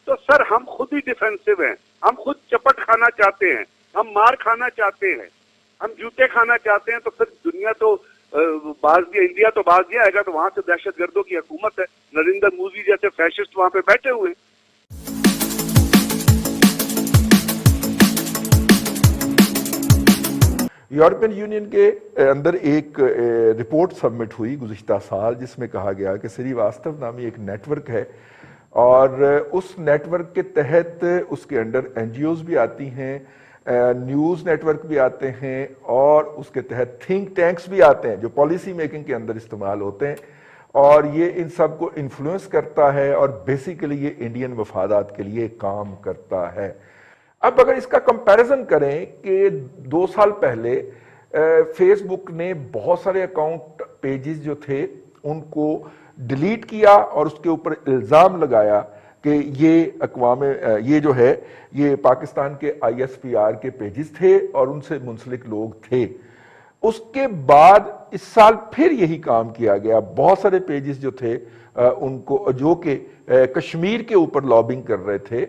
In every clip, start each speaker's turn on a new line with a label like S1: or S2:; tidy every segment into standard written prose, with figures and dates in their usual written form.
S1: تو سر ہم خود ہی ڈیفینسو ہیں، ہم خود چپٹ کھانا چاہتے ہیں، ہم مار کھانا چاہتے ہیں، ہم جوتے کھانا چاہتے ہیں، تو پھر دنیا تو انڈیا تو باز نہیں آئے گا، تو وہاں سے دہشت گردوں کی حکومت ہے، نریندر مودی جیسے فیشسٹ وہاں پہ بیٹھے ہوئے ہیں۔
S2: یورپین یونین کے اندر ایک رپورٹ سبمٹ ہوئی گزشتہ سال، جس میں کہا گیا کہ سری واستو نامی ایک نیٹ ورک ہے، اور اس نیٹ ورک کے تحت اس کے اندر این جی اوز بھی آتی ہیں، نیوز نیٹ ورک بھی آتے ہیں، اور اس کے تحت تھنک ٹینکس بھی آتے ہیں جو پالیسی میکنگ کے اندر استعمال ہوتے ہیں، اور یہ ان سب کو انفلوئنس کرتا ہے، اور بیسیکلی یہ انڈین مفادات کے لیے کام کرتا ہے۔ اب اگر اس کا کمپیریزن کریں کہ 2 سال پہلے فیس بک نے بہت سارے اکاؤنٹ پیجز جو تھے ان کو ڈیلیٹ کیا، اور اس کے اوپر الزام لگایا کہ یہ جو ہے یہ پاکستان کے آئی ایس پی آر کے پیجز تھے اور ان سے منسلک لوگ تھے۔ اس کے بعد اس سال پھر یہی کام کیا گیا، بہت سارے پیجز جو تھے ان کو، جو کہ کشمیر کے اوپر لابنگ کر رہے تھے،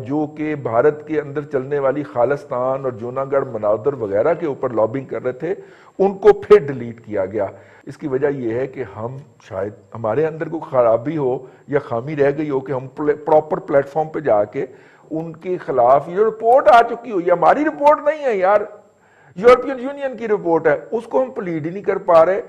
S2: جو کہ بھارت کے اندر چلنے والی خالستان اور جوناگڑھ مناظر وغیرہ کے اوپر لابنگ کر رہے تھے، ان کو پھر ڈیلیٹ کیا گیا۔ اس کی وجہ یہ ہے کہ ہم شاید ہمارے اندر کوئی خرابی ہو یا خامی رہ گئی ہو کہ ہم پراپر پلیٹ فارم پہ جا کے ان کے خلاف یہ رپورٹ آ چکی ہو، یہ ہماری رپورٹ نہیں ہے یار، یورپین یونین کی رپورٹ ہے، اس کو ہم پلیڈ ہی نہیں کر پا رہے۔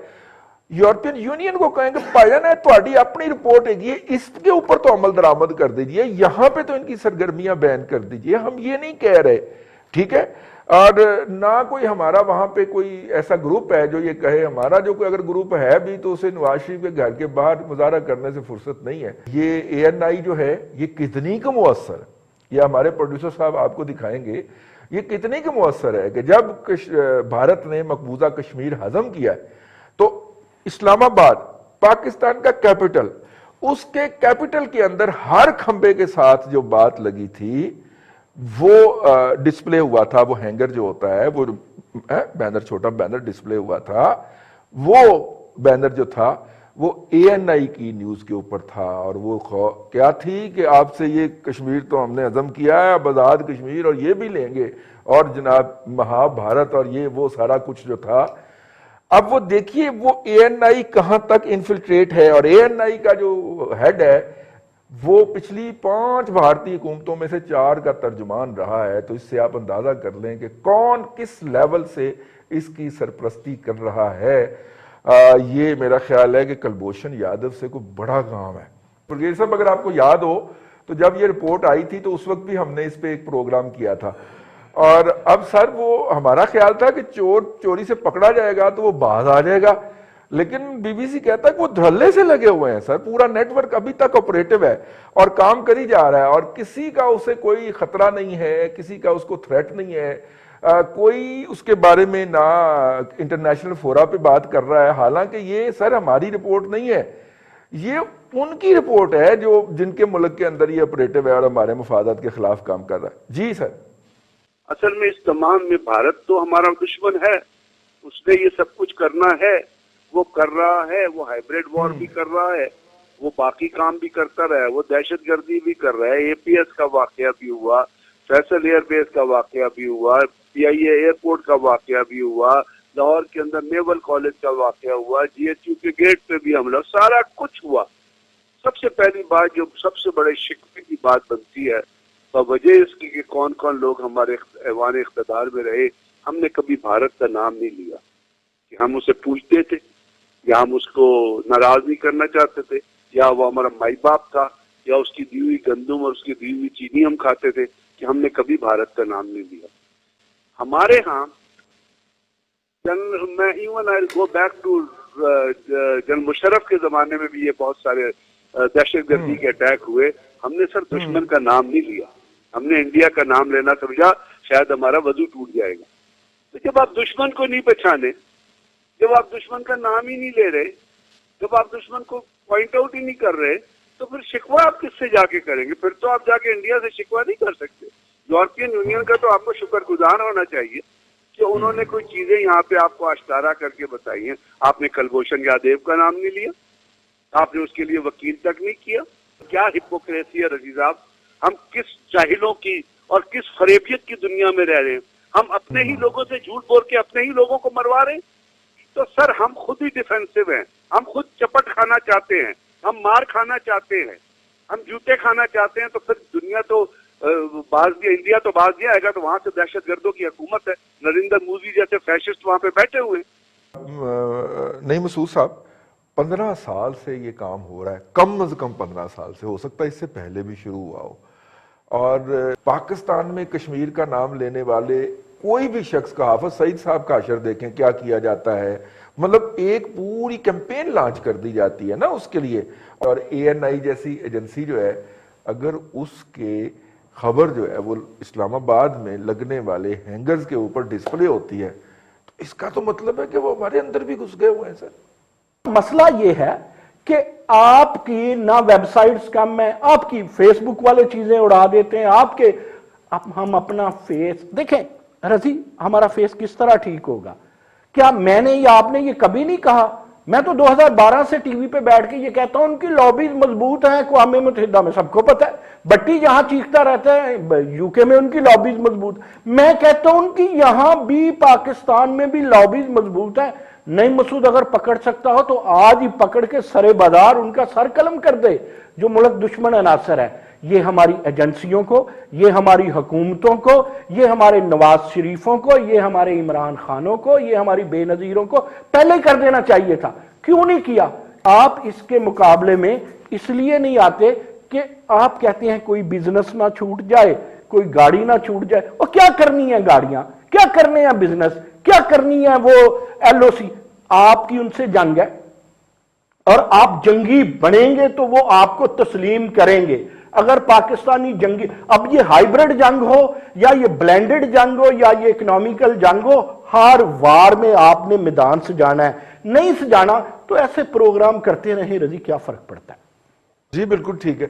S2: یورپین یونین کو کہیں کہ بھائیان ہے تہاڈی اپنی رپورٹ ہے، اس کے اوپر تو عمل درآمد کر دیجئے، یہاں پہ تو ان کی سرگرمیاں بین کر دیجئے، ہم یہ نہیں کہہ رہے، ٹھیک ہے؟ اور نہ کوئی ہمارا وہاں پہ کوئی ایسا گروپ ہے جو یہ کہے، ہمارا جو کوئی اگر گروپ ہے بھی تو اسے نواز شریف کے گھر کے باہر مظاہرہ کرنے سے فرصت نہیں ہے۔ یہ اے این آئی جو ہے یہ کتنی کا مؤثر ہے، یہ ہمارے پروڈیوسر صاحب آپ کو دکھائیں گے، یہ کتنی کا مؤثر ہے کہ جب بھارت نے مقبوضہ کشمیر ہضم کیا ہے تو اسلام آباد پاکستان کا کیپٹل، اس کے کیپٹل کے اندر ہر کھمبے کے ساتھ جو بات لگی تھی وہ ڈسپلے ہوا تھا، وہ ہینگر جو ہوتا ہے، وہ بینر، چھوٹا بینر ڈسپلے ہوا تھا، وہ بینر جو تھا وہ اے این آئی کی نیوز کے اوپر تھا، اور وہ کیا تھی کہ آپ سے یہ کشمیر تو ہم نے ہضم کیا ہے، اب آزاد کشمیر اور یہ بھی لیں گے، اور جناب مہا بھارت اور یہ وہ سارا کچھ جو تھا۔ اب وہ دیکھیے وہ اے این آئی کہاں تک انفلٹریٹ ہے، اور اے این آئی کا جو ہیڈ ہے وہ پچھلی 5 بھارتی حکومتوں میں سے 4 کا ترجمان رہا ہے، تو اس سے آپ اندازہ کر لیں کہ کون کس لیول سے اس کی سرپرستی کر رہا ہے۔ یہ میرا خیال ہے کہ کلبھوشن یادو سے کوئی بڑا کام ہے۔ برگیڈیئر صاحب اگر آپ کو یاد ہو تو جب یہ رپورٹ آئی تھی تو اس وقت بھی ہم نے اس پہ ایک پروگرام کیا تھا، اور اب سر وہ ہمارا خیال تھا کہ چور چوری سے پکڑا جائے گا تو وہ باز آ جائے گا، لیکن بی بی سی کہتا ہے کہ وہ دھڑلے سے لگے ہوئے ہیں سر، پورا نیٹ ورک ابھی تک آپریٹو ہے اور کام کری جا رہا ہے، اور کسی کا اسے کوئی خطرہ نہیں ہے، کسی کا اس کو تھریٹ نہیں ہے، کوئی اس کے بارے میں نہ انٹرنیشنل فورا پہ بات کر رہا ہے، حالانکہ یہ سر ہماری رپورٹ نہیں ہے، یہ ان کی رپورٹ ہے جو جن کے ملک کے اندر یہ آپریٹو ہے اور ہمارے مفادات کے خلاف کام کر رہا ہے۔ جی سر،
S1: اصل میں اس تمام میں بھارت تو ہمارا دشمن ہے، اس نے یہ سب کچھ کرنا ہے، وہ کر رہا ہے، وہ ہائیبریڈ وار بھی کر رہا ہے، وہ باقی کام بھی کرتا رہا ہے، وہ دہشت گردی بھی کر رہا ہے، اے پی ایس کا واقعہ بھی ہوا، فیصل ایئر بیس کا واقعہ بھی ہوا، پی آئی اے ایئرپورٹ کا واقعہ بھی ہوا، لاہور کے اندر نیول کالج کا واقعہ ہوا، جی ایچ یو کے گیٹ پہ بھی حملہ، سارا کچھ ہوا۔ سب سے پہلی بات جو سب سے بڑے شکوے کی بات بنتی ہے تو وجہ اس کی کہ کون کون لوگ ہمارے ایوان اقتدار میں رہے، ہم نے کبھی بھارت کا نام نہیں لیا، کہ ہم اسے پوچھتے تھے یا ہم اس کو ناراض نہیں کرنا چاہتے تھے، یا وہ ہمارا مائی باپ تھا، یا اس کی دی ہوئی گندم اور اس کی دی ہوئی چینی ہم کھاتے تھے، کہ ہم نے کبھی بھارت کا نام نہیں لیا۔ ہمارے ہاں میں even I go back to general Musharraf کے زمانے میں بھی یہ بہت سارے دہشت گردی کے اٹیک ہوئے، ہم نے سر دشمن کا نام نہیں لیا، ہم نے انڈیا کا نام لینا سمجھا شاید ہمارا وضو ٹوٹ جائے گا۔ تو جب آپ دشمن کو نہیں پہچانے، جب آپ دشمن کا نام ہی نہیں لے رہے، جب آپ دشمن کو پوائنٹ آؤٹ ہی نہیں کر رہے، تو پھر شکوہ آپ کس سے جا کے کریں گے؟ پھر تو آپ جا کے انڈیا سے شکوہ نہیں کر سکتے۔ یورپین یونین کا تو آپ کو شکر گزار ہونا چاہیے کہ انہوں نے کوئی چیزیں یہاں پہ آپ کو اشتارا کر کے بتائی ہیں۔ آپ نے کلبھوشن یادو کا نام نہیں لیا، آپ نے اس کے لیے وکیل تک نہیں کیا، کیا ہپوکریسی ہے رشید صاحب، ہم کس جاہلوں کی اور کس فریبیت کی دنیا میں رہ رہے ہیں. ہم اپنے ہی لوگوں سے جھوٹ بول کے اپنے ہی لوگوں کو مروا رہے ہیں. تو سر ہم خود ہی ڈیفینسو ہیں, ہم خود چپٹ کھانا چاہتے ہیں, ہم مار کھانا چاہتے ہیں, ہم جوتے کھانا چاہتے ہیں. تو پھر دنیا تو انڈیا تو باز نہیں آئے گا, تو وہاں سے دہشت گردوں کی حکومت ہے. نریندر مودی جیسے فیشسٹ وہاں پہ بیٹھے ہوئے ہیں.
S2: نہیں مسعود صاحب, 15 سال سے یہ کام ہو رہا ہے, کم از کم 15 سال سے, ہو سکتا ہے اس سے پہلے بھی شروع ہوا ہو. اور پاکستان میں کشمیر کا نام لینے والے کوئی بھی شخص کا, حافظ سعید صاحب کا اشر دیکھیں کیا کیا جاتا ہے, مطلب ایک پوری کیمپین لانچ کر دی جاتی ہے نا اس کے لیے. اور ANI جیسی ایجنسی جو ہے, اگر اس کے خبر جو ہے وہ اسلام آباد میں لگنے والے ہینگرز کے اوپر ڈسپلے ہوتی ہے, تو اس کا تو مطلب ہے کہ وہ ہمارے اندر بھی گھس گئے ہوئے ہیں. سر
S3: مسئلہ یہ ہے کہ آپ کی نہ ویب سائٹس کم ہیں, آپ کی فیس بک والے چیزیں اڑا دیتے ہیں, آپ کے ہم اپنا فیس دیکھیں. رضی ہمارا فیس کس طرح ٹھیک ہوگا؟ کیا میں نے یا آپ نے یہ کبھی نہیں کہا؟ میں تو 2012 سے ٹی وی پہ بیٹھ کے یہ کہتا ہوں ان کی لابیز مضبوط ہیں اقوام متحدہ میں, سب کو پتہ ہے. بٹی جہاں چیختا رہتا ہے UK میں ان کی لابیز مضبوط, میں کہتا ہوں ان کی یہاں بھی پاکستان میں بھی لابیز مضبوط ہے. نہیں مسعود, اگر پکڑ سکتا ہو تو آج ہی پکڑ کے سرے بازار ان کا سر قلم کر دے جو ملک دشمن عناصر ہے. یہ ہماری ایجنسیوں کو, یہ ہماری حکومتوں کو, یہ ہمارے نواز شریفوں کو, یہ ہمارے عمران خانوں کو, یہ ہماری بے نظیروں کو پہلے کر دینا چاہیے تھا. کیوں نہیں کیا؟ آپ اس کے مقابلے میں اس لیے نہیں آتے کہ آپ کہتے ہیں کوئی بزنس نہ چھوٹ جائے, کوئی گاڑی نہ چھوٹ جائے. اور کیا کرنی ہے گاڑیاں, کیا کرنے ہیں بزنس, کیا کرنی ہے وہ LOC؟ آپ کی ان سے جنگ ہے اور آپ جنگی بنیں گے تو وہ آپ کو تسلیم کریں گے. اگر پاکستانی جنگی, اب یہ ہائیبرڈ جنگ ہو یا یہ بلینڈڈ جنگ ہو یا یہ اکنامیکل جنگ ہو, ہر وار میں آپ نے میدان سجانا ہے. نہیں سجانا تو ایسے پروگرام کرتے رہیں رضی, کیا فرق پڑتا ہے؟
S2: جی بالکل ٹھیک ہے.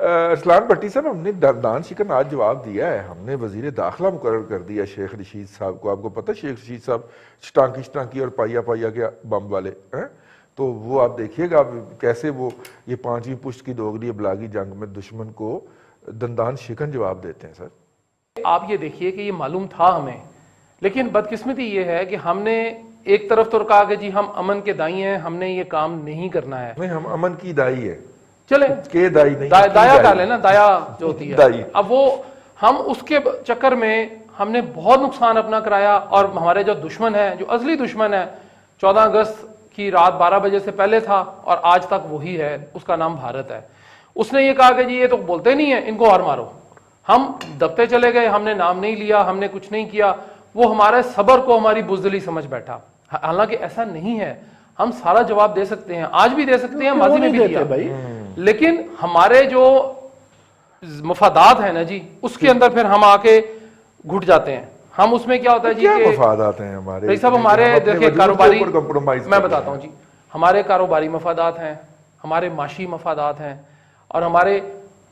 S2: ارسلان بھٹی صاحب, ہم نے دردان شکن آج جواب دیا ہے. ہم نے وزیر داخلہ مقرر کر دیا شیخ رشید صاحب کو. آپ کو پتہ شیخ رشید صاحب چٹانکی اور پائیا کے بم والے ہیں, تو وہ آپ دیکھیے گا کیسے وہ یہ 5ویں پشت کی دوغلی ابلاغی جنگ میں دشمن کو دندان شکن جواب دیتے ہیں. سر
S4: آپ یہ دیکھیے کہ یہ معلوم تھا ہمیں, لیکن بدقسمتی یہ ہے کہ ہم نے ایک طرف تو کہا کہ جی ہم امن کے دائی ہیں, ہم نے یہ کام نہیں کرنا ہے.
S2: نہیں, ہم امن کی دائی ہے,
S4: چلے
S2: کے دائی نہیں,
S4: دایا کہہ لیں نا, دایا جو ہوتی ہے. اب وہ ہم اس کے چکر میں ہم نے بہت نقصان اپنا کرایا, اور ہمارے جو دشمن ہے, جو اصلی دشمن ہے, 14 اگست کی رات 12 بجے سے پہلے تھا اور آج تک وہی ہے, اس کا نام بھارت ہے. اس نے یہ کہا کہ جی یہ تو بولتے نہیں ہیں, ان کو اور مارو. ہم دبتے چلے گئے, ہم نے نام نہیں لیا, ہم نے کچھ نہیں کیا. وہ ہمارے صبر کو ہماری بزدلی سمجھ بیٹھا. حالانکہ ایسا نہیں ہے, ہم سارا جواب دے سکتے ہیں, آج بھی دے سکتے ہیں, ماضی میں بھی دیا, لیکن ہمارے جو مفادات ہیں نا جی, اس کے اندر پھر ہم آ کے گھٹ جاتے ہیں. ہم اس میں کیا ہوتا ہے جی,
S2: کیا مفادات ہیں ہمارے؟
S4: بھائی صاحب ہمارے دیکھیں کاروباری, میں بتاتا ہوں جی, ہمارے کاروباری مفادات ہیں, ہمارے معاشی مفادات ہیں, اور ہمارے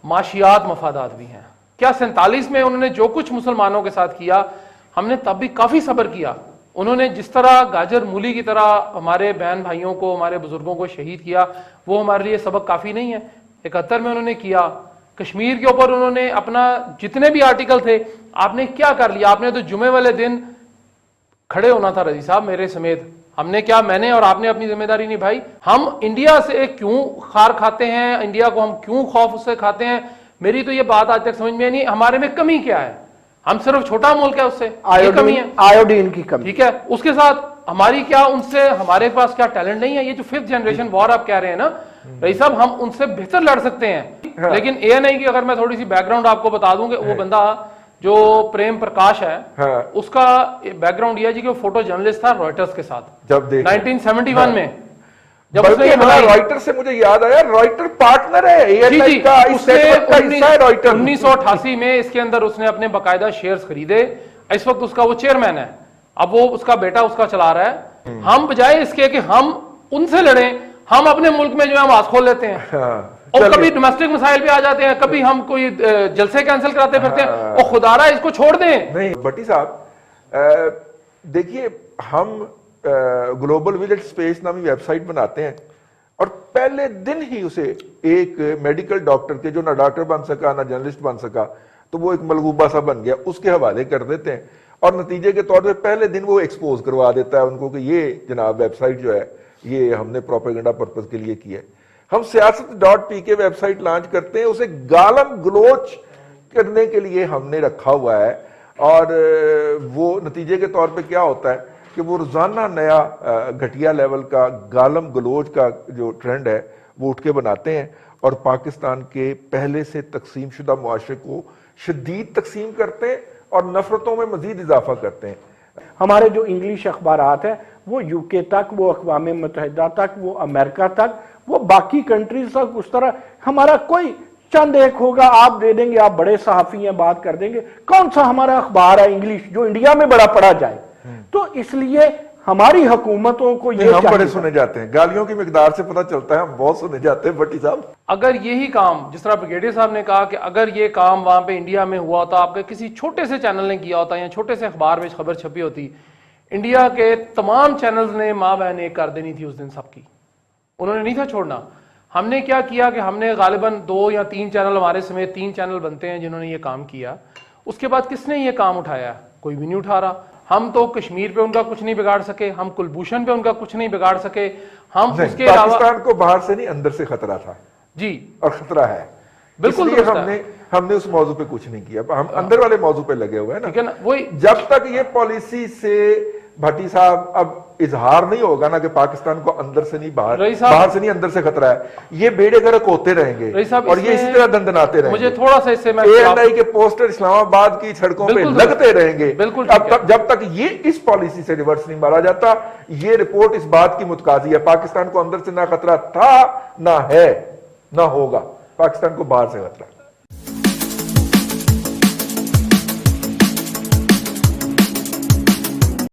S4: معاشیات مفادات بھی ہیں. کیا 47 میں انہوں نے جو کچھ مسلمانوں کے ساتھ کیا, ہم نے تب بھی کافی صبر کیا. انہوں نے جس طرح گاجر مولی کی طرح ہمارے بہن بھائیوں کو, ہمارے بزرگوں کو شہید کیا, وہ ہمارے لیے سبق کافی نہیں ہے. 71 میں انہوں نے کیا. کشمیر کے اوپر انہوں نے اپنا جتنے بھی آرٹیکل تھے, آپ نے کیا کر لیا؟ آپ نے تو جمعے والے دن کھڑے ہونا تھا رضی صاحب میرے سمیت. ہم نے کیا, میں نے اور آپ نے اپنی ذمہ داری نبھائی. ہم انڈیا سے کیوں خار کھاتے ہیں, انڈیا کو ہم کیوں خوف سے کھاتے ہیں, میری تو یہ بات آج تک سمجھ میں نہیں. ہمارے میں کمی کیا ہے؟ ہم صرف چھوٹا ملک ہے, اس سے یہ کمی ہے,
S3: آیوڈین کی کمی,
S4: ٹھیک ہے. اس کے ساتھ ہماری کیا, ان سے ہمارے پاس کیا ٹیلنٹ نہیں ہے؟ یہ جو 5th جنریشن وار آپ کہہ رہے ہیں نا رئیس صاحب, ہم ان سے بہتر لڑ سکتے ہیں. لیکن ANI کی اگر میں تھوڑی سی بیک گراؤنڈ آپ کو بتا دوں کہ وہ بندہ جو پریم پرکاش ہے, اس کا بیک گراؤنڈ یہ ہے جی کہ وہ فوٹو جرنلسٹ تھا رائٹرز کے ساتھ
S2: جب
S4: 1971 میں.
S2: جب اس نے رائٹر سے مجھے یاد آیا, رائٹر پارٹنر ہے ANI کا, اس نیٹورک کا حصہ ہے رائٹر.
S4: 1988 میں اس کے اندر اس نے اپنے باقاعدہ شیئرز خریدے. اس وقت اس کا وہ چیئرمین ہے, اب وہ اس کا بیٹا اس کا چلا رہا ہے. ہم بجائے اس کے کہ ہم ان سے لڑیں, ہم اپنے ملک میں جو ہے ہم آنکھ کھول لیتے ہیں, اور کبھی ڈومیسٹک مسائل پہ آ جاتے ہیں, کبھی ہم کوئی جلسے کینسل کراتے پھرتے ہیں, اور خدا رہا اس کو چھوڑ دیں.
S2: نہیں بھٹی صاحب دیکھیے, ہم گلوبل ولیج سپیس نامی ویب سائٹ بناتے ہیں, اور پہلے دن ہی اسے ایک میڈیکل ڈاکٹر کے جو نہ ڈاکٹر بن سکا نہ جرنلسٹ بن سکا تو وہ ایک ملغوبہ سا بن گیا، اس کے حوالے کر دیتے ہیں اور نتیجے کے طور پہ پہلے دن وہ ایکسپوز کروا دیتا ہے ان کو کہ یہ جناب ویب سائٹ جو ہے یہ ہم نے پروپیگنڈا پرپز کے لیے کی ہے۔ ہم سیاست.pk ویب سائٹ لانچ کرتے ہیں، اسے گالم گلوچ کرنے کے لیے ہم نے رکھا ہوا ہے، اور وہ نتیجے کے طور پہ کیا ہوتا ہے کہ وہ روزانہ نیا گھٹیا لیول کا گالم گلوچ کا جو ٹرینڈ ہے وہ اٹھ کے بناتے ہیں اور پاکستان کے پہلے سے تقسیم شدہ معاشرے کو شدید تقسیم کرتے ہیں اور نفرتوں میں مزید اضافہ کرتے ہیں۔
S3: ہمارے جو انگلش اخبارات ہیں وہ یو کے تک، وہ اقوام متحدہ تک، وہ امریکہ تک، وہ باقی کنٹریز تک، اس طرح ہمارا کوئی چند ایک ہوگا آپ دے دیں گے، آپ بڑے صحافی ہیں بات کر دیں گے، کون سا ہمارا اخبار ہے انگلش جو انڈیا میں بڑا پڑھا جائے؟ تو اس لیے ہماری حکومتوں کو یہ
S2: ہم بڑے سنے جاتے ہیں، گالیوں کی مقدار سے پتہ چلتا ہے ہم بہت سنے جاتے ہیں بھٹی صاحب۔
S4: اگر یہی کام جس طرح بریگیڈیئر صاحب نے کہا کہ اگر یہ کام وہاں پہ انڈیا میں ہوا ہوتا، آپ کے کسی چھوٹے سے چینل نے کیا ہوتا یا چھوٹے سے اخبار میں خبر چھپی ہوتی، انڈیا کے تمام چینلز نے ماں بہن ایک کر دینی تھی اس دن سب کی، انہوں نے نہیں تھا چھوڑنا۔ ہم نے کیا کیا کہ ہم نے غالباً 2 یا 3 چینل، ہمارے سمیت 3 چینل بنتے ہیں جنہوں نے یہ کام کیا۔ اس کے بعد کس نے یہ کام اٹھایا؟ کوئی بھی نہیں اٹھا رہا۔ ہم تو کشمیر پہ ان کا کچھ نہیں بگاڑ سکے، ہم کلبھوشن پہ ان کا کچھ نہیں بگاڑ سکے، ہم اس کے علاوہ
S2: پاکستان کو باہر سے نہیں اندر سے خطرہ تھا
S4: جی،
S2: اور خطرہ ہے،
S4: بالکل
S2: اس لیے ہم نے اس موضوع پہ کچھ نہیں کیا، ہم اندر والے موضوع پہ لگے ہوئے ہیں نا۔
S4: وہی
S2: جب تک یہ پالیسی سے بھٹی صاحب اب اظہار نہیں ہوگا نا کہ پاکستان کو اندر سے نہیں باہر سے نہیں اندر سے خطرہ ہے، یہ بیڑے گرک ہوتے رہیں گے اور یہ اسی طرح دندناتے رہیں گے۔
S4: مجھے تھوڑا سا اس سے میں
S2: ANI کے پوسٹر اسلام آباد کی سڑکوں پہ لگتے رہیں گے جب تک یہ اس پالیسی سے ریورس نہیں مارا جاتا۔ یہ رپورٹ اس بات کی متقاضی ہے، پاکستان کو اندر سے نہ خطرہ تھا نہ ہے نہ ہوگا، پاکستان کو باہر سے خطرہ۔